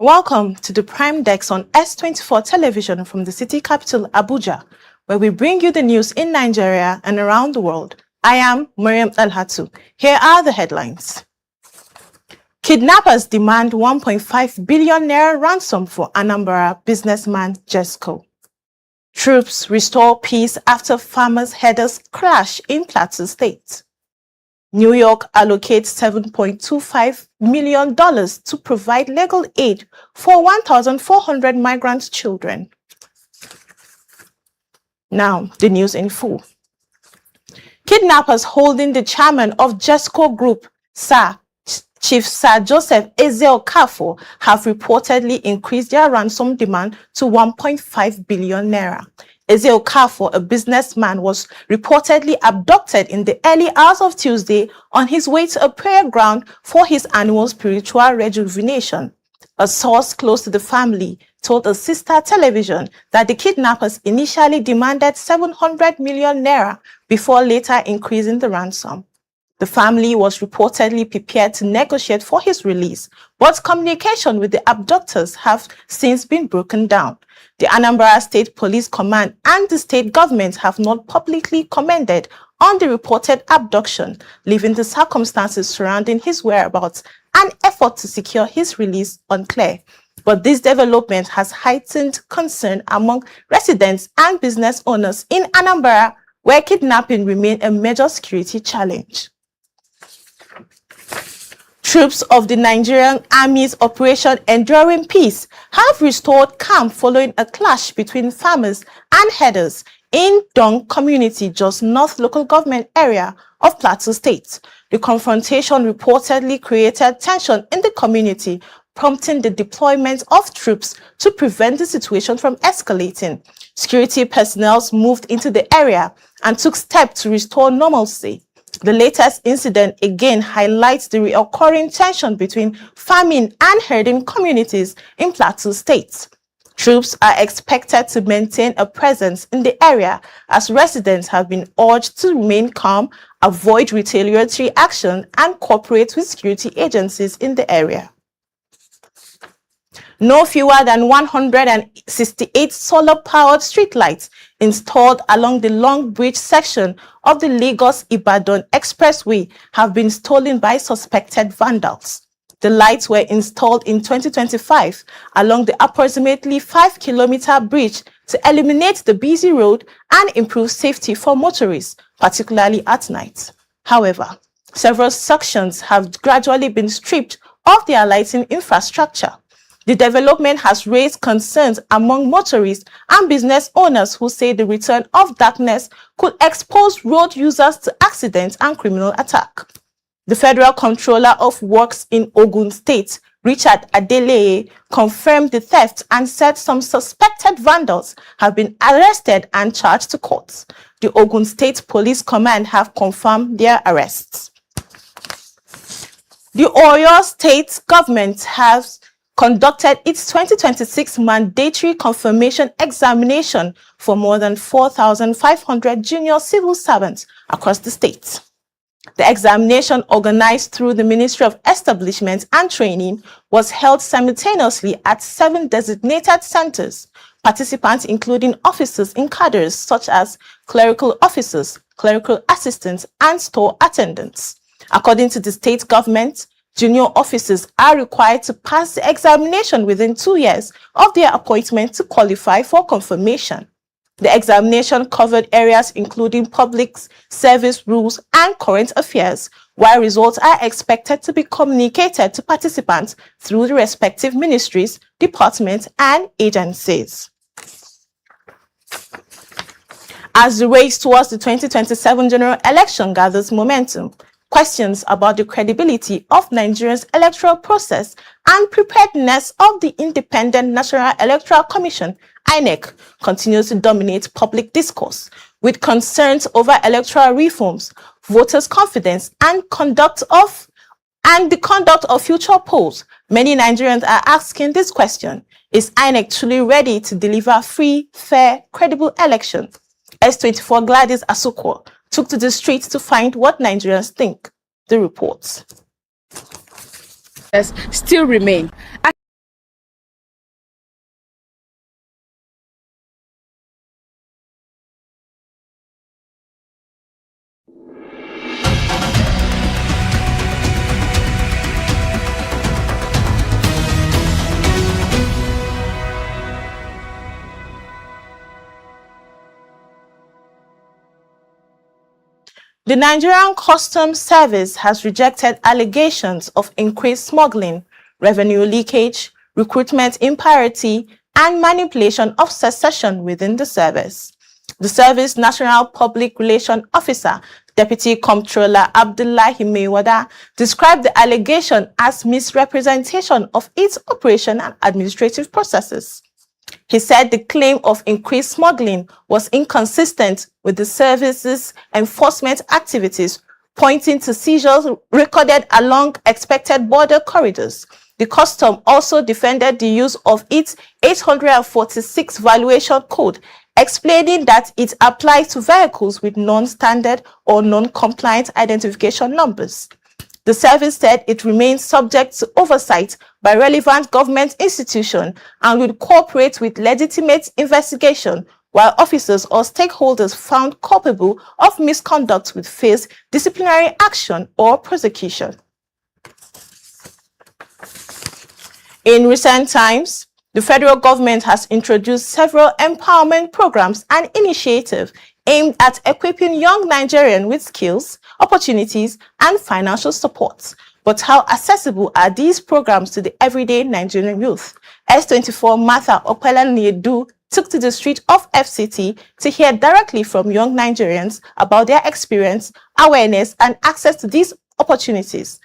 Welcome to the Prime Desk on S24 television from the city capital, Abuja, where we bring you the news in Nigeria and around the world. I am Mariam Alhatu. Here are the headlines. Kidnappers demand 1.5 billion naira ransom for Anambra businessman Jesco. Troops restore peace after farmers' herders clash in Plateau State. New York allocates $7.25 million to provide legal aid for 1,400 migrant children. Now, the news in full. Kidnappers holding the chairman of Jesco Group, Chief Sir Joseph Ezeokafor, have reportedly increased their ransom demand to 1.5 billion naira. Ezeokafor, a businessman, was reportedly abducted in the early hours of Tuesday on his way to a prayer ground for his annual spiritual rejuvenation. A source close to the family told a sister television that the kidnappers initially demanded 700 million naira before later increasing the ransom. The family was reportedly prepared to negotiate for his release, but communication with the abductors have since been broken down. The Anambra State Police Command and the state government have not publicly commented on the reported abduction, leaving the circumstances surrounding his whereabouts and effort to secure his release unclear. But this development has heightened concern among residents and business owners in Anambra, where kidnapping remains a major security challenge. Troops of the Nigerian Army's Operation Enduring Peace have restored calm following a clash between farmers and herders in Dong community, just north local government area of Plateau State. The confrontation reportedly created tension in the community, prompting the deployment of troops to prevent the situation from escalating. Security personnel moved into the area and took steps to restore normalcy. The latest incident again highlights the recurring tension between farming and herding communities in Plateau State. Troops are expected to maintain a presence in the area as residents have been urged to remain calm, avoid retaliatory action, and cooperate with security agencies in the area. No fewer than 168 solar-powered streetlights installed along the Long Bridge section of the Lagos-Ibadan Expressway have been stolen by suspected vandals. The lights were installed in 2025 along the approximately 5-kilometer bridge to eliminate the busy road and improve safety for motorists, particularly at night. However, several sections have gradually been stripped of their lighting infrastructure. The development has raised concerns among motorists and business owners who say the return of darkness could expose road users to accidents and criminal attack. The Federal Controller of Works in Ogun State, Richard Adeleye, confirmed the theft and said some suspected vandals have been arrested and charged to court. The Ogun State Police Command have confirmed their arrests. The Oyo State government has conducted its 2026 mandatory confirmation examination for more than 4,500 junior civil servants across the state. The examination, organized through the Ministry of Establishment and Training, was held simultaneously at 7 designated centers. Participants including officers in cadres such as clerical officers, clerical assistants, and store attendants. According to the state government, junior officers are required to pass the examination within 2 years of their appointment to qualify for confirmation. The examination covered areas including public service rules and current affairs, while results are expected to be communicated to participants through the respective ministries, departments, and agencies. As the race towards the 2027 general election gathers momentum, questions about the credibility of Nigeria's electoral process and preparedness of the Independent National Electoral Commission, INEC, continues to dominate public discourse, with concerns over electoral reforms, voters' confidence, and the conduct of future polls. Many Nigerians are asking this question: is INEC truly ready to deliver free, fair, credible election? S24 Gladys Asukwo took to the streets to find what Nigerians think. The reports still remain. The Nigerian Customs Service has rejected allegations of increased smuggling, revenue leakage, recruitment imparity, and manipulation of succession within the service. The Service National Public Relations Officer, Deputy Comptroller Abdullahi Maiwada, described the allegation as misrepresentation of its operation and administrative processes. He said the claim of increased smuggling was inconsistent with the service's enforcement activities, pointing to seizures recorded along expected border corridors. The custom also defended the use of its 846 valuation code, explaining that it applies to vehicles with non-standard or non-compliant identification numbers. The service said it remains subject to oversight by relevant government institutions and will cooperate with legitimate investigation, while officers or stakeholders found culpable of misconduct will face disciplinary action or prosecution. In recent times, the federal government has introduced several empowerment programs and initiatives aimed at equipping young Nigerians with skills, opportunities, and financial support. But how accessible are these programs to the everyday Nigerian youth? S24 Martha Okpela-Niedu took to the street of FCT to hear directly from young Nigerians about their experience, awareness, and access to these opportunities.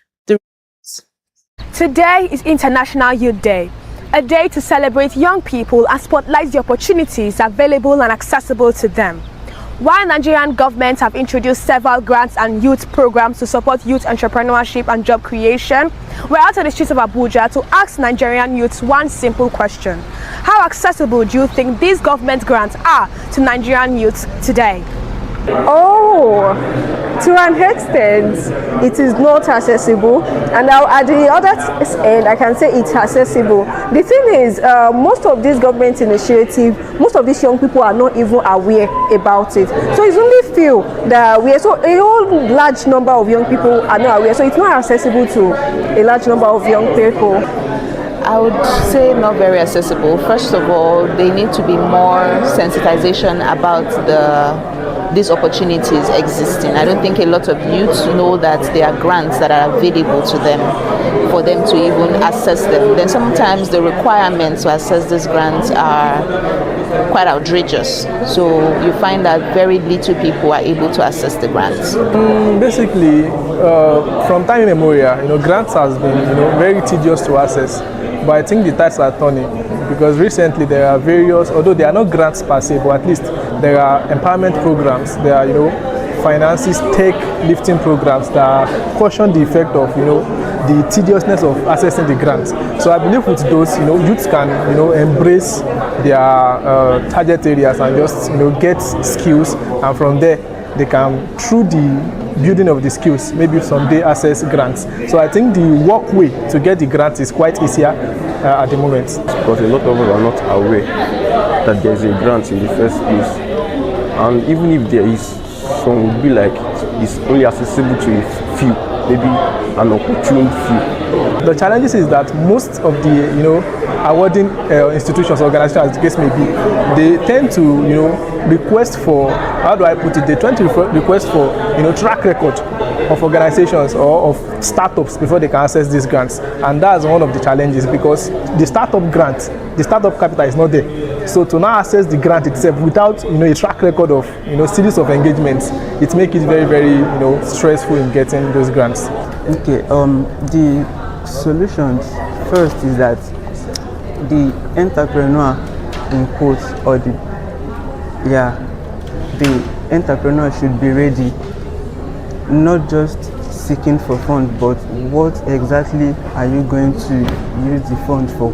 Today is International Youth Day, a day to celebrate young people and spotlight the opportunities available and accessible to them. While Nigerian governments have introduced several grants and youth programs to support youth entrepreneurship and job creation, we're out on the streets of Abuja to ask Nigerian youths one simple question. How accessible do you think these government grants are to Nigerian youths today? Oh, to an extent, it is not accessible, and now at the other end, I can say it's accessible. The thing is, most of these government initiatives, most of these young people are not even aware about it. So it's only few that we are, so a whole large number of young people are not aware. So it's not accessible to a large number of young people. I would say not very accessible. First of all, they need to be more sensitization about these opportunities existing. I don't think a lot of youths know that there are grants that are available to them for them to even access them. Then sometimes the requirements to access these grants are quite outrageous. So you find that very little people are able to access the grants. Basically, from time immemorial, grants has been, very tedious to access. But I think the tides are turning, because recently there are various, although they are not grants per se, but at least there are empowerment programs, there are, finances, tech lifting programs that caution the effect of, the tediousness of accessing the grants. So I believe with those, youths can, embrace their target areas and just, get skills, and from there they can, through the building of the skills, maybe someday access grants. So I think the walkway to get the grants is quite easier at the moment. Because a lot of us are not aware that there is a grant in the first place. And even if there is, some will be like it's only accessible to a few, maybe an opportune few. The challenges is that most of the, awarding institutions, organizations, as the case may be, they tend to, request for, how do I put it, they tend to request for, track record of organizations or of startups before they can access these grants. And that's one of the challenges, because the startup grant, the startup capital is not there. So to now access the grant itself without, a track record of, series of engagements, it makes it very, very, stressful in getting those grants. Okay, the solutions first is that the entrepreneur, in quotes, or the entrepreneur should be ready, not just seeking for funds, but what exactly are you going to use the funds for?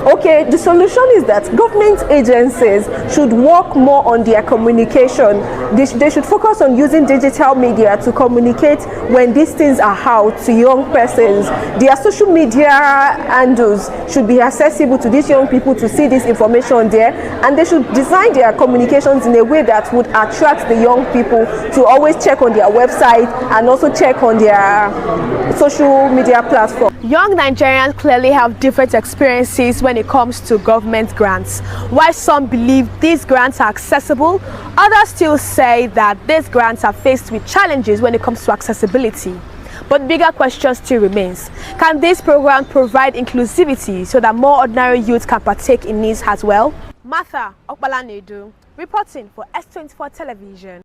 Okay, the solution is that government agencies should work more on their communication. They should focus on using digital media to communicate when these things are out to young persons. Their social media handles should be accessible to these young people to see this information there, and they should design their communications in a way that would attract the young people to always check on their website and also check on their social media platform. Young Nigerians clearly have different experiences when it comes to government grants. While some believe these grants are accessible, others still say that these grants are faced with challenges when it comes to accessibility. But bigger question still remains. Can this program provide inclusivity so that more ordinary youth can partake in these as well? Martha Okbalanedu, reporting for S24 Television.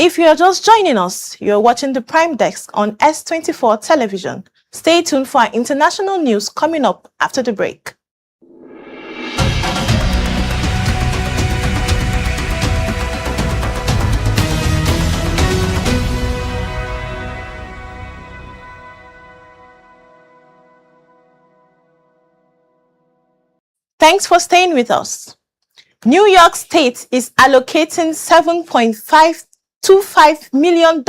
If you are just joining us, you're watching the Prime Desk on S24 Television. Stay tuned for our international news coming up after the break. Thanks for staying with us. New York State is allocating $7.525 million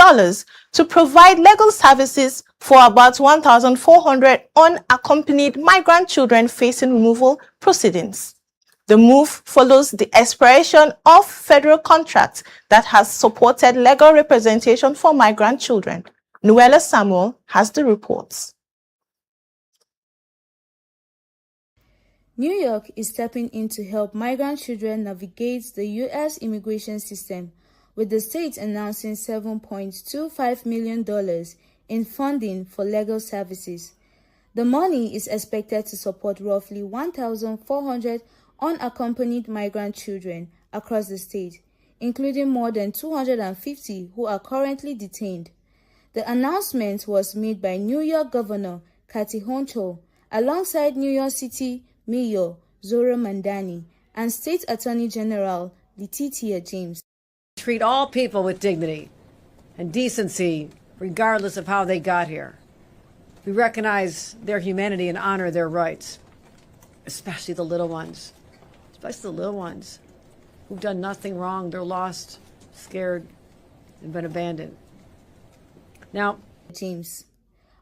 to provide legal services for about 1,400 unaccompanied migrant children facing removal proceedings. The move follows the expiration of federal contract that has supported legal representation for migrant children. Noella Samuel has the reports. New York is stepping in to help migrant children navigate the U.S. immigration system, with the state announcing $7.25 million in funding for legal services. The money is expected to support roughly 1,400 unaccompanied migrant children across the state, including more than 250 who are currently detained. The announcement was made by New York Governor Kathy Hochul alongside New York City Mayor Zohran Mamdani and State Attorney General Letitia James. Treat all people with dignity and decency, regardless of how they got here. We recognize their humanity and honor their rights, especially the little ones, who've done nothing wrong. They're lost, scared, and been abandoned. Now, James.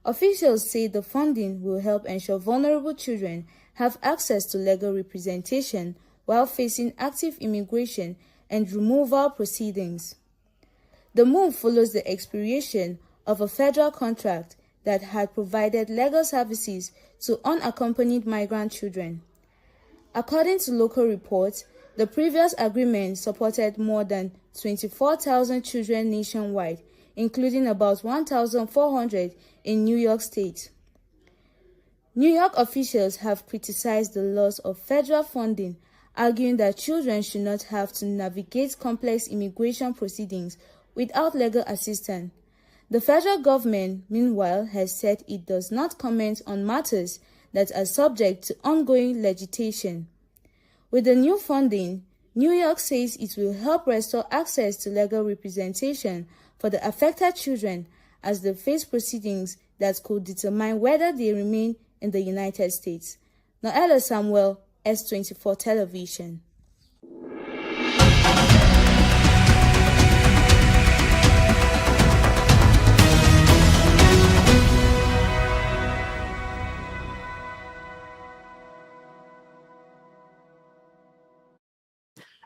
Officials say the funding will help ensure vulnerable children have access to legal representation while facing active immigration and removal proceedings. The move follows the expiration of a federal contract that had provided legal services to unaccompanied migrant children. According to local reports, the previous agreement supported more than 24,000 children nationwide, including about 1,400 in New York State. New York officials have criticized the loss of federal funding, arguing that children should not have to navigate complex immigration proceedings without legal assistance. The federal government, meanwhile, has said it does not comment on matters that are subject to ongoing legislation. With the new funding, New York says it will help restore access to legal representation for the affected children as they face proceedings that could determine whether they remain in the United States. Noella Samuel, S24 Television.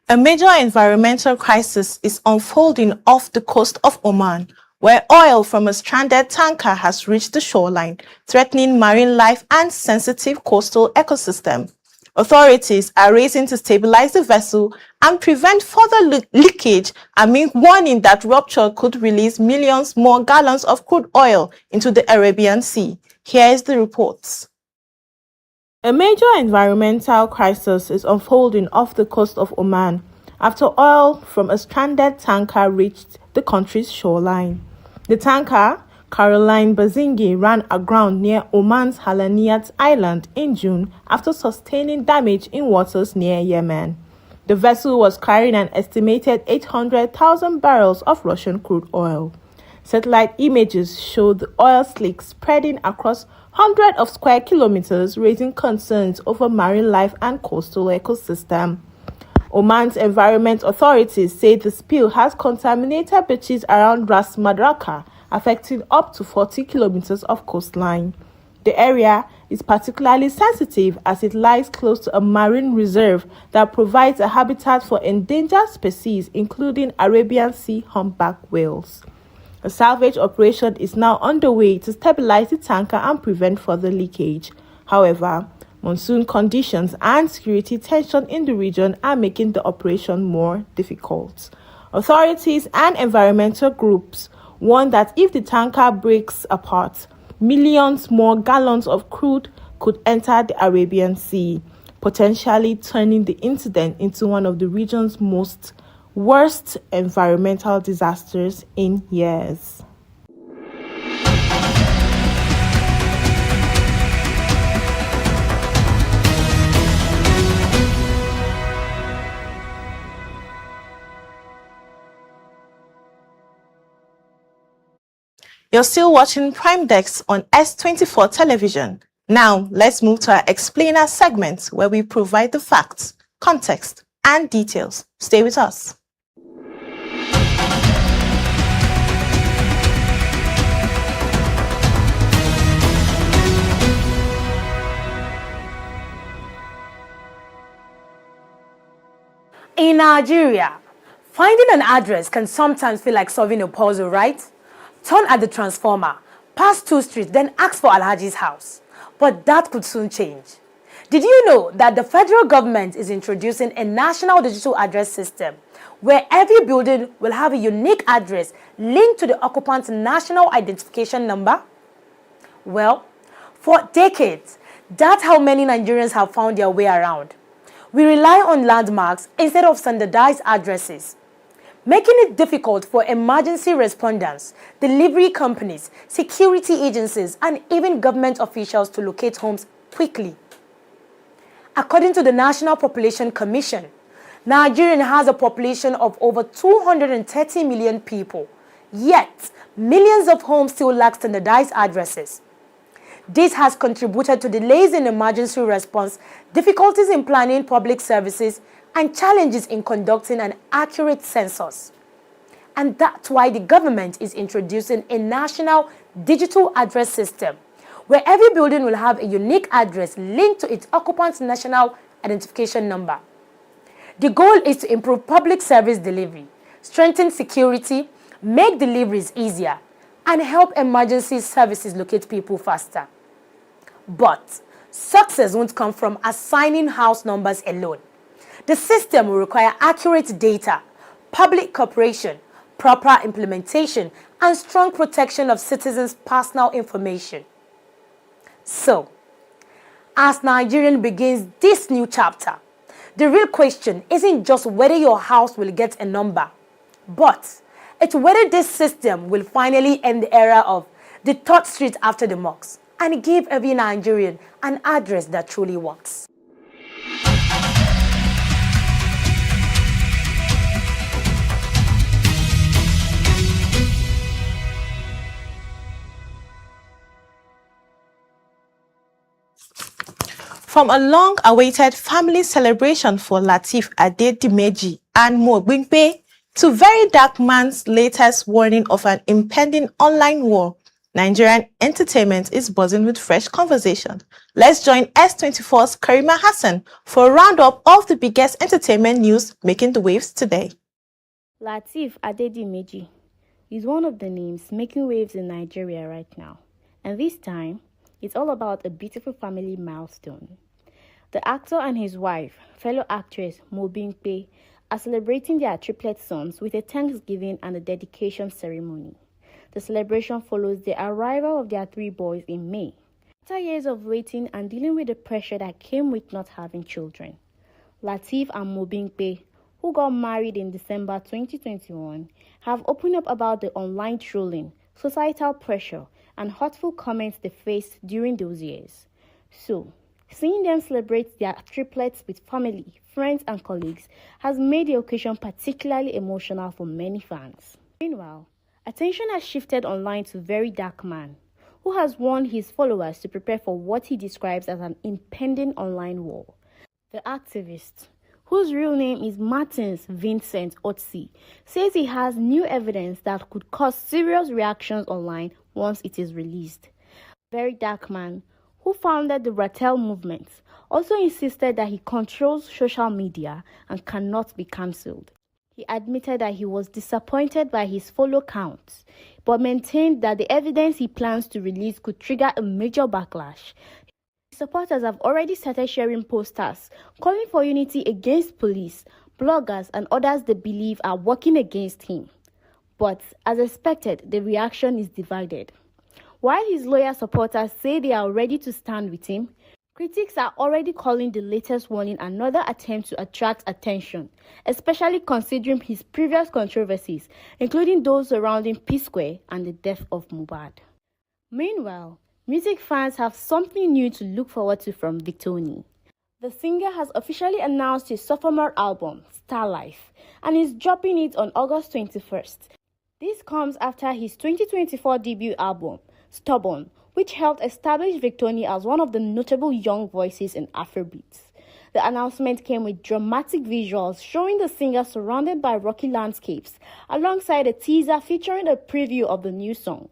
A major environmental crisis is unfolding off the coast of Oman, where oil from a stranded tanker has reached the shoreline, threatening marine life and sensitive coastal ecosystem. Authorities are racing to stabilize the vessel and prevent further leakage amid warning that rupture could release millions more gallons of crude oil into the Arabian Sea. Here is the report. A major environmental crisis is unfolding off the coast of Oman after oil from a stranded tanker reached the country's shoreline. The tanker, Caroline Bazingi, ran aground near Oman's Halaniyat Island in June after sustaining damage in waters near Yemen. The vessel was carrying an estimated 800,000 barrels of Russian crude oil. Satellite images showed the oil slick spreading across hundreds of square kilometers, raising concerns over marine life and coastal ecosystem. Oman's environment authorities say the spill has contaminated beaches around Ras Madraka, affecting up to 40 kilometers of coastline. The area is particularly sensitive as it lies close to a marine reserve that provides a habitat for endangered species, including Arabian Sea humpback whales. A salvage operation is now underway to stabilize the tanker and prevent further leakage. However, monsoon conditions and security tension in the region are making the operation more difficult. Authorities and environmental groups warn that if the tanker breaks apart, millions more gallons of crude could enter the Arabian Sea, potentially turning the incident into one of the region's worst environmental disasters in years. You're still watching Prime Desk on S24 television. Now, let's move to our explainer segment where we provide the facts, context, and details. Stay with us. In Nigeria, finding an address can sometimes feel like solving a puzzle, right? Turn at the transformer, pass 2 streets, then ask for Alhaji's house. But that could soon change. Did you know that the federal government is introducing a national digital address system where every building will have a unique address linked to the occupant's national identification number? Well, for decades, that's how many Nigerians have found their way around. We rely on landmarks instead of standardized addresses, making it difficult for emergency responders, delivery companies, security agencies, and even government officials to locate homes quickly. According to the National Population Commission, Nigeria has a population of over 230 million people, yet millions of homes still lack standardized addresses. This has contributed to delays in emergency response, difficulties in planning public services, and challenges in conducting an accurate census. And that's why the government is introducing a national digital address system, where every building will have a unique address linked to its occupant's national identification number. The goal is to improve public service delivery, strengthen security, make deliveries easier, and help emergency services locate people faster. But success won't come from assigning house numbers alone. The system will require accurate data, public cooperation, proper implementation, and strong protection of citizens' personal information. So, as Nigerian begins this new chapter, the real question isn't just whether your house will get a number, but it's whether this system will finally end the era of the 3rd street after the mosque and give every Nigerian an address that truly works. From a long-awaited family celebration for Lateef Adedimeji and Mo Bimpe to Very Dark Man's latest warning of an impending online war, Nigerian entertainment is buzzing with fresh conversation. Let's join S24's Karima Hassan for a roundup of the biggest entertainment news making the waves today. Lateef Adedimeji is one of the names making waves in Nigeria right now. And this time, it's all about a beautiful family milestone. The actor and his wife, fellow actress Mo Bimpe, are celebrating their triplet sons with a Thanksgiving and a dedication ceremony. The celebration follows the arrival of their 3 boys in May. After years of waiting and dealing with the pressure that came with not having children, Lateef and Mo Bimpe, who got married in December 2021, have opened up about the online trolling, societal pressure, and hurtful comments they faced during those years. So, seeing them celebrate their triplets with family, friends, and colleagues has made the occasion particularly emotional for many fans. Meanwhile, attention has shifted online to Very Dark Man, who has warned his followers to prepare for what he describes as an impending online war. The activist, whose real name is Martins Vincent Otsi, says he has new evidence that could cause serious reactions online once it is released. Very Dark Man, who founded the Rattel movement, also insisted that he controls social media and cannot be cancelled. He admitted that he was disappointed by his follow counts, but maintained that the evidence he plans to release could trigger a major backlash. His supporters have already started sharing posters calling for unity against police, bloggers, and others they believe are working against him. But, as expected, the reaction is divided. While his loyal supporters say they are ready to stand with him, critics are already calling the latest warning another attempt to attract attention, especially considering his previous controversies, including those surrounding P-Square and the death of Mohbad. Meanwhile, music fans have something new to look forward to from Victony. The singer has officially announced his sophomore album, Star Life, and is dropping it on August 21st. This comes after his 2024 debut album, Stubborn, which helped establish Victony as one of the notable young voices in Afrobeats. The announcement came with dramatic visuals showing the singer surrounded by rocky landscapes, alongside a teaser featuring a preview of the new song.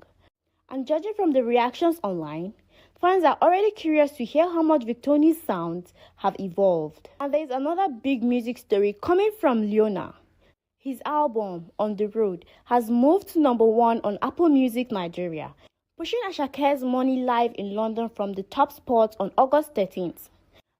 And judging from the reactions online, fans are already curious to hear how much Victony's sounds have evolved. And there is another big music story coming from Leona. His album, On the Road, has moved to #1 on Apple Music Nigeria, pushing Asake's Money live in London from the top spot on August 13th.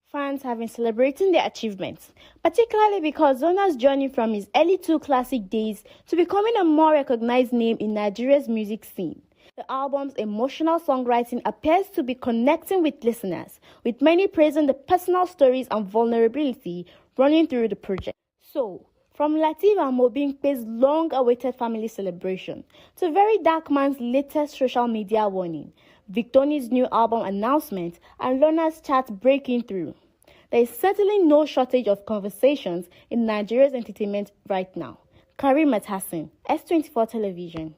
Fans have been celebrating their achievements, particularly because Zona's journey from his early 2 classic days to becoming a more recognized name in Nigeria's music scene. The album's emotional songwriting appears to be connecting with listeners, with many praising the personal stories and vulnerability running through the project. So, from Lateef and Mobimpe's long-awaited family celebration to Very Dark Man's latest social media warning, Victony's new album announcement, and Lona's chat breaking through, there is certainly no shortage of conversations in Nigeria's entertainment right now. Karim Hassan, S24 Television.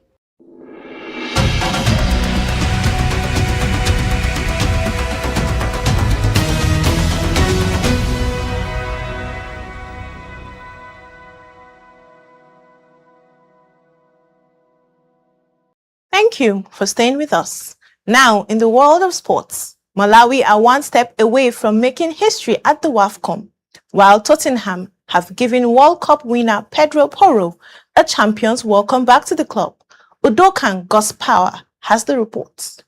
Thank you for staying with us. Now, in the world of sports, Malawi are one step away from making history at the WAFCON, while Tottenham have given World Cup winner Pedro Porro a champion's welcome back to the club. Udokan Gospower has the reports.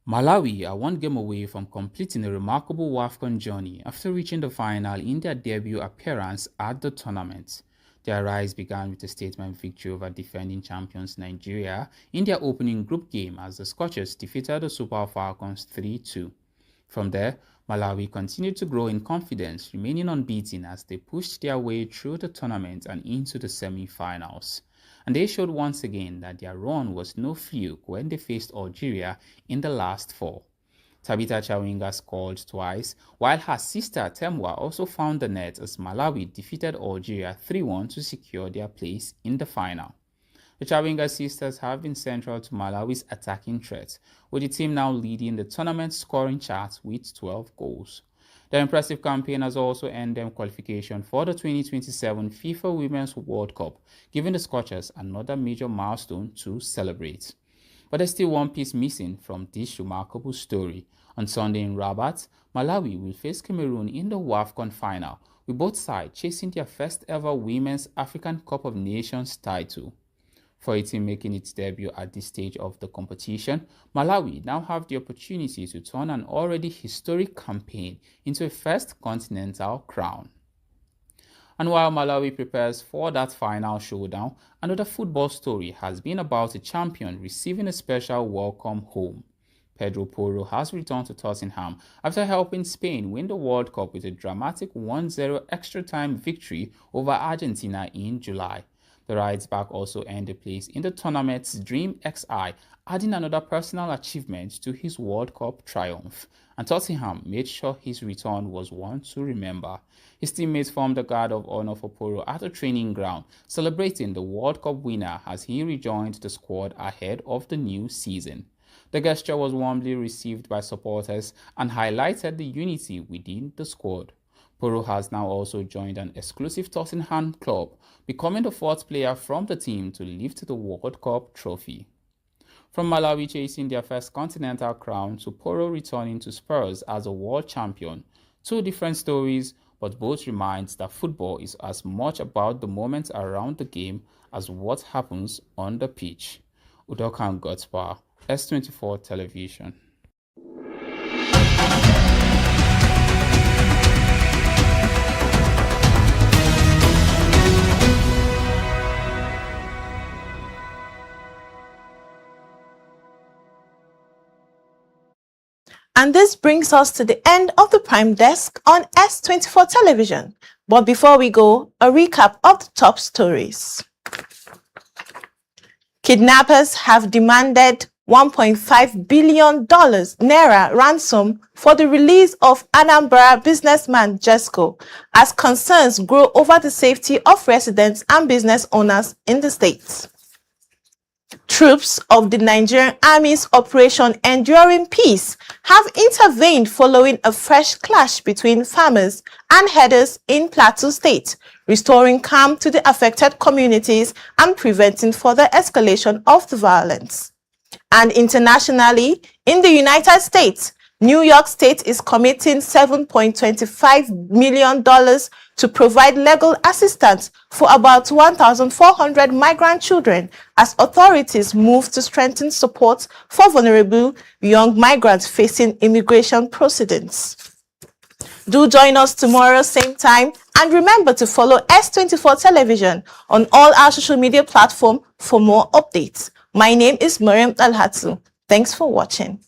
Malawi are one game away from completing a remarkable WAFCON journey after reaching the final in their debut appearance at the tournament. Their rise began with a statement victory over defending champions Nigeria in their opening group game as the Scorchers defeated the Super Falcons 3-2. From there, Malawi continued to grow in confidence, remaining unbeaten as they pushed their way through the tournament and into the semi-finals. And they showed once again that their run was no fluke when they faced Algeria in the last 4. Tabitha Chawinga scored twice, while her sister Temwa also found the net as Malawi defeated Algeria 3-1 to secure their place in the final. The Chawinga sisters have been central to Malawi's attacking threat, with the team now leading the tournament scoring chart with 12 goals. Their impressive campaign has also earned them qualification for the 2027 FIFA Women's World Cup, giving the Scorchers another major milestone to celebrate. But there's still one piece missing from this remarkable story. On Sunday in Rabat, Malawi will face Cameroon in the WAFCON final, with both sides chasing their first ever Women's African Cup of Nations title. For a team making its debut at this stage of the competition, Malawi now have the opportunity to turn an already historic campaign into a first continental crown. And while Malawi prepares for that final showdown, another football story has been about a champion receiving a special welcome home. Pedro Porro has returned to Tottenham after helping Spain win the World Cup with a dramatic 1-0 extra-time victory over Argentina in July. The rides back also earned a place in the tournament's Dream XI, adding another personal achievement to his World Cup triumph. And Tottenham made sure his return was one to remember. His teammates formed a guard of honor for Porro at a training ground, celebrating the World Cup winner as he rejoined the squad ahead of the new season. The gesture was warmly received by supporters and highlighted the unity within the squad. Porro has now also joined an exclusive Tottenham club, becoming the fourth player from the team to lift the World Cup trophy. From Malawi chasing their first continental crown to Porro returning to Spurs as a world champion, two different stories, but both reminds that football is as much about the moments around the game as what happens on the pitch. Udokan Gotspa, S24 Television. And this brings us to the end of the Prime Desk on S24 Television. But before we go, a recap of the top stories. Kidnappers have demanded $1.5 billion naira ransom for the release of Anambra businessman Jesco, as concerns grow over the safety of residents and business owners in the state. Troops of the Nigerian Army's Operation Enduring Peace have intervened following a fresh clash between farmers and herders in Plateau State, restoring calm to the affected communities and preventing further escalation of the violence. And internationally, in the United States, New York State is committing $7.25 million to provide legal assistance for about 1,400 migrant children as authorities move to strengthen support for vulnerable young migrants facing immigration proceedings. Do join us tomorrow, same time, and remember to follow S24 Television on all our social media platforms for more updates. My name is Mariam Alhatu. Thanks for watching.